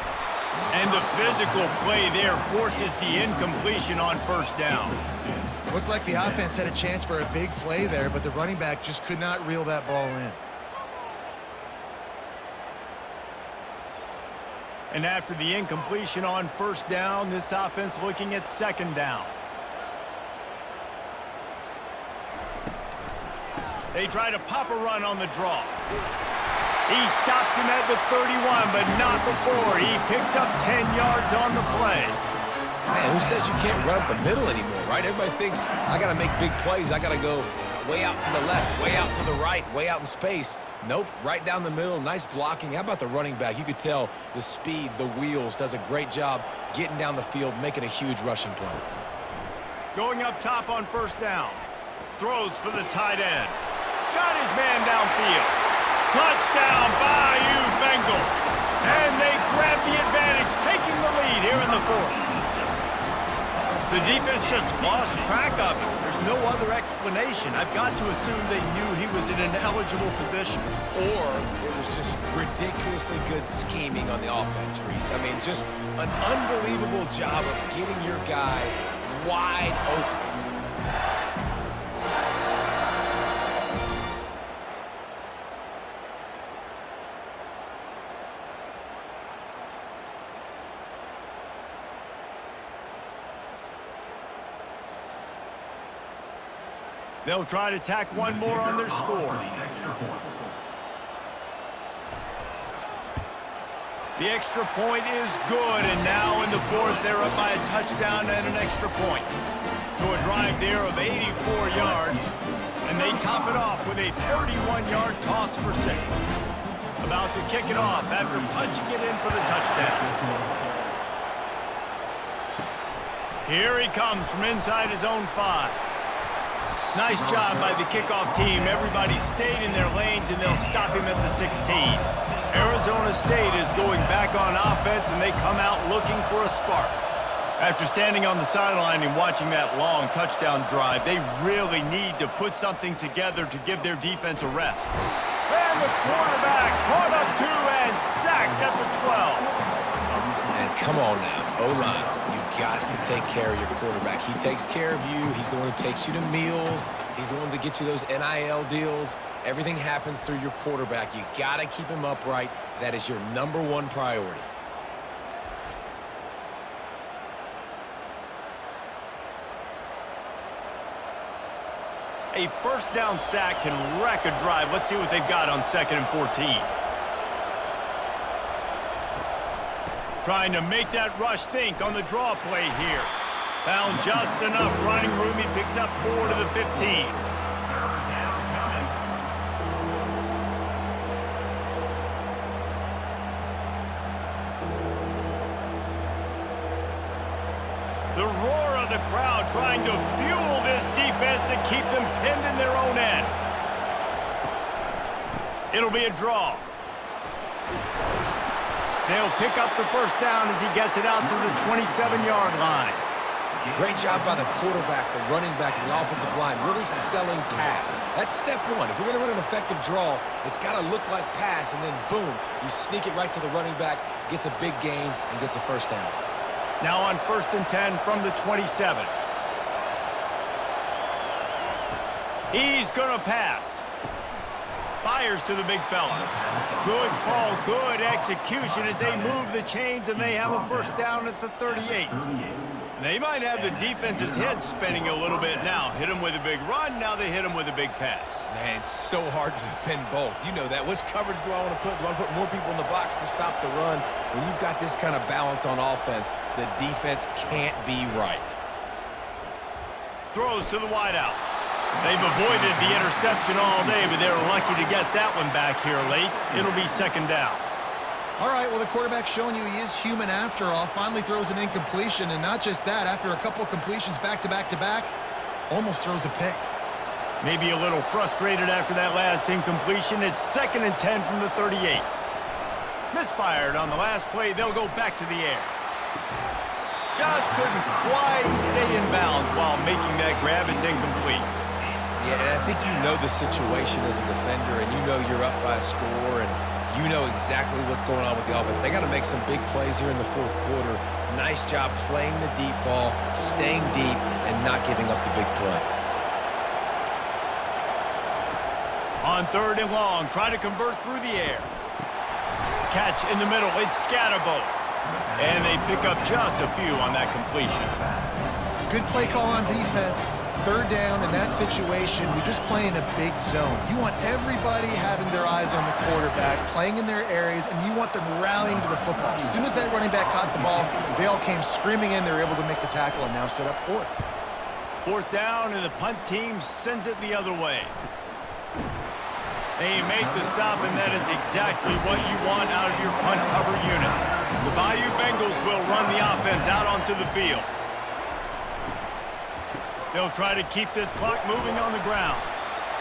And the physical play there forces the incompletion on 1st down. Looked like the offense had a chance for a big play there, but the running back just could not reel that ball in. And after the incompletion on 1st down, this offense looking at 2nd down. They try to pop a run on the draw. He stops him at the 31, but not before. He picks up 10 yards on the play. Man, who says you can't run up the middle anymore, right? Everybody thinks, I got to make big plays. I got to go way out to the left, way out to the right, way out in space. Nope, right down the middle, nice blocking. How about the running back? You could tell the speed, the wheels, does a great job getting down the field, making a huge rushing play. Going up top on 1st down. Throws for the tight end. Got his man downfield. Touchdown, Bayou Bengals. And they grab the advantage, taking the lead here in the 4th. The defense just lost track of him. There's no other explanation. I've got to assume they knew he was in an eligible position. Or it was just ridiculously good scheming on the offense, Reese. I mean, just an unbelievable job of getting your guy wide open. They'll try to tack one more on their score. The extra point is good, and now in the fourth, they're up by a touchdown and an extra point. So a drive there of 84 yards, and they top it off with a 31-yard toss for 6. About to kick it off after punching it in for the touchdown. Here he comes from inside his own 5. Nice job by the kickoff team. Everybody stayed in their lanes, and they'll stop him at the 16. Arizona State is going back on offense, and they come out looking for a spark. After standing on the sideline and watching that long touchdown drive, they really need to put something together to give their defense a rest. And the quarterback caught up 2 and sacked at the 12. And come on now, O-line, you got to take care of your quarterback. He takes care of you. He's the one who takes you to meals. He's the one that gets you those NIL deals. Everything happens through your quarterback. You got to keep him upright. That is your #1 priority. A first down sack can wreck a drive. Let's see what they've got on 2nd and 14. Trying to make that rush think on the draw play here. Found just enough running room. He picks up 4 to the 15. The roar of the crowd trying to fuel this defense to keep them pinned in their own end. It'll be a draw. They'll pick up the first down as he gets it out to the 27-yard line. Great job by the quarterback, the running back, and the offensive line, really selling pass. That's step 1. If you're going to run an effective draw, it's got to look like pass, and then boom, you sneak it right to the running back, gets a big gain, and gets a first down. Now on 1st and 10 from the 27. He's going to pass. Fires to the big fella. Good call, good execution as they move the chains, and they have a first down at the 38. They might have the defense's head spinning a little bit now. Hit him with a big run, now they hit him with a big pass. Man, it's so hard to defend both. You know that. Which coverage do I want to put? Do I want to put more people in the box to stop the run? When you've got this kind of balance on offense, the defense can't be right. Throws to the wideout. They've avoided the interception all day, but they were lucky to get that one back here late. It'll be 2nd down. All right, well, the quarterback's showing you he is human after all. Finally throws an incompletion, and not just that, after a couple completions back-to-back-to-back, almost throws a pick. Maybe a little frustrated after that last incompletion. It's 2nd and 10 from the 38. Misfired on the last play. They'll go back to the air. Just couldn't quite stay in bounds while making that grab. It's incomplete. Yeah, and I think you know the situation as a defender, and you know you're up by a score, and you know exactly what's going on with the offense. They got to make some big plays here in the 4th quarter. Nice job playing the deep ball, staying deep, and not giving up the big play. On 3rd and long, try to convert through the air. Catch in the middle, it's Scatterbo. And they pick up just a few on that completion. Good play call on defense. 3rd down in that situation, you're just playing a big zone. You want everybody having their eyes on the quarterback, playing in their areas, and you want them rallying to the football. As soon as that running back caught the ball, they all came screaming in. They were able to make the tackle and now set up 4th. 4th down, and the punt team sends it the other way. They make the stop, and that is exactly what you want out of your punt cover unit. The Bayou Bengals will run the offense out onto the field. They'll try to keep this clock moving on the ground.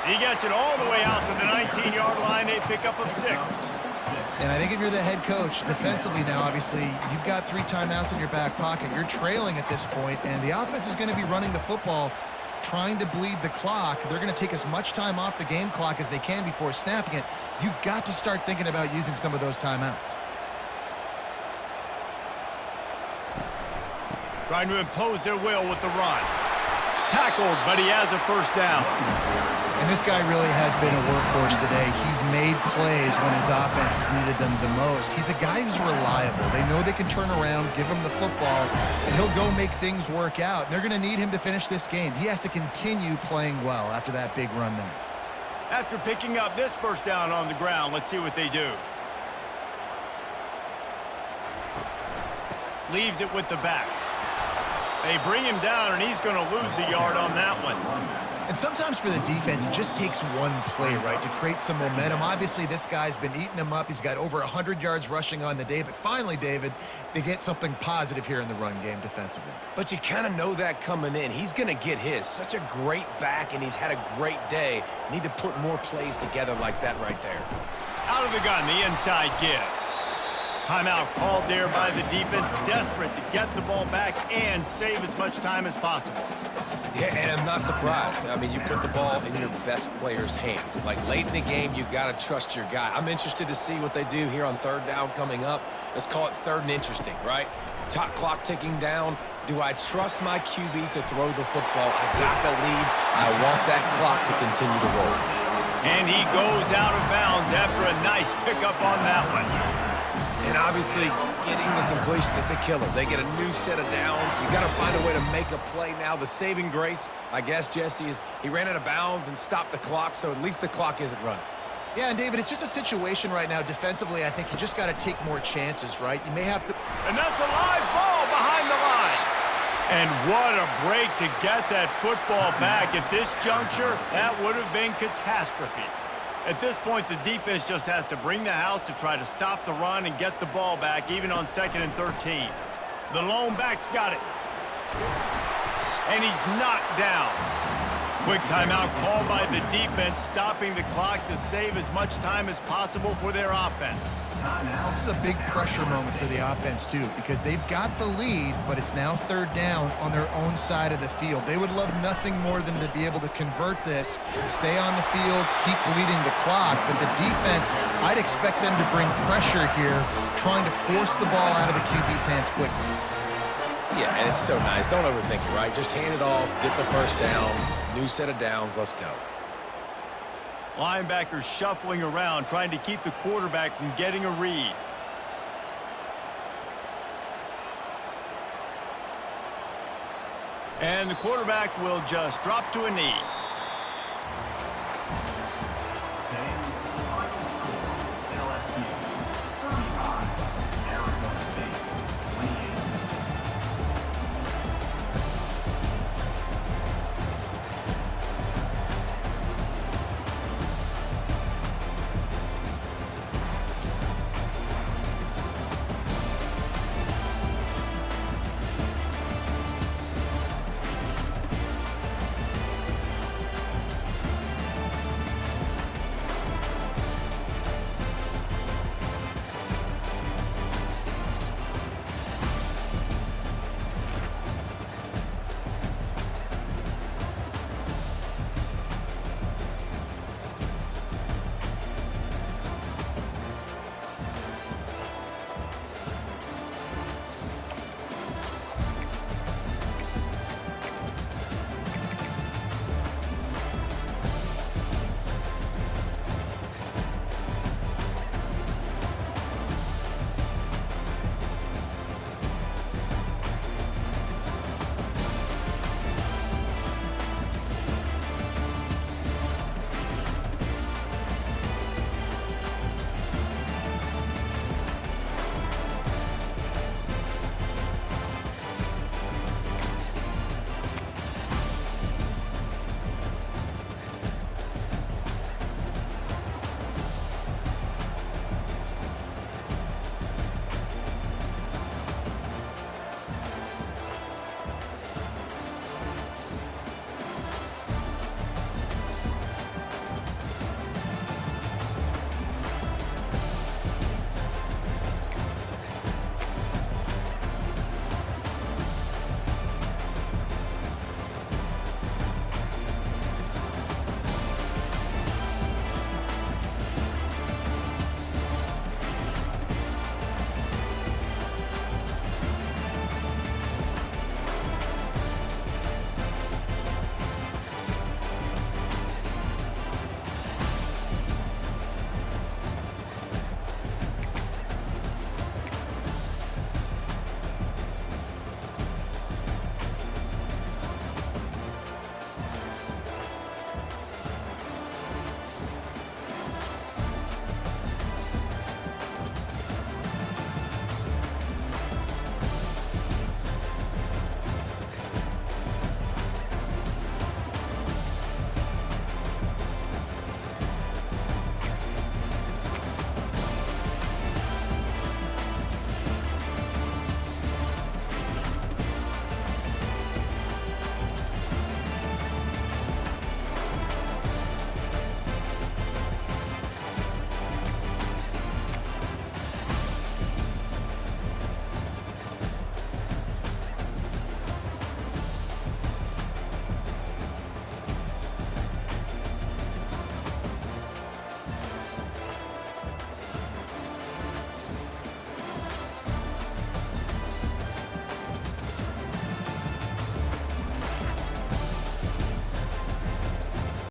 He gets it all the way out to the 19-yard line. They pick up a 6. And I think if you're the head coach, defensively now, obviously, you've got 3 timeouts in your back pocket. You're trailing at this point, and the offense is going to be running the football, trying to bleed the clock. They're going to take as much time off the game clock as they can before snapping it. You've got to start thinking about using some of those timeouts. Trying to impose their will with the run. Tackled, but he has a first down. And this guy really has been a workhorse today. He's made plays when his offense has needed them the most. He's a guy who's reliable. They know they can turn around, give him the football, and he'll go make things work out. And they're going to need him to finish this game. He has to continue playing well after that big run there. After picking up this first down on the ground, let's see what they do. Leaves it with the back. They bring him down, and he's going to lose a yard on that one. And sometimes for the defense, it just takes one play, right, to create some momentum. Obviously, this guy's been eating them up. He's got over 100 yards rushing on the day. But finally, David, they get something positive here in the run game defensively. But you kind of know that coming in. He's going to get his. Such a great back, and he's had a great day. Need to put more plays together like that right there. Out of the gun, the inside give. Timeout called there by the defense, desperate to get the ball back and save as much time as possible. Yeah, and I'm not surprised. I mean, you put the ball in your best player's hands. Like, late in the game, you've got to trust your guy. I'm interested to see what they do here on third down coming up. Let's call it third and interesting, right? Top clock ticking down. Do I trust my QB to throw the football? I got the lead. I want that clock to continue to roll. And he goes out of bounds after a nice pickup on that one. And obviously, getting the completion, it's a killer. They get a new set of downs. You got to find a way to make a play now. The saving grace, I guess, Jesse, is he ran out of bounds and stopped the clock, so at least the clock isn't running. Yeah, and David, it's just a situation right now defensively. I think you just got to take more chances, right? You may have to... And that's a live ball behind the line. And what a break to get that football back. At this juncture, that would have been catastrophe. At this point, the defense just has to bring the house to try to stop the run and get the ball back, even on 2nd and 13. The lone back's got it. And he's knocked down. Quick timeout called by the defense, stopping the clock to save as much time as possible for their offense. This is a big pressure moment for the offense, too, because they've got the lead, but it's now third down on their own side of the field. They would love nothing more than to be able to convert this, stay on the field, keep bleeding the clock. But the defense, I'd expect them to bring pressure here, trying to force the ball out of the QB's hands quickly. Yeah, and it's so nice. Don't overthink it, right? Just hand it off, get the first down, new set of downs, let's go. Linebackers shuffling around, trying to keep the quarterback from getting a read. And the quarterback will just drop to a knee.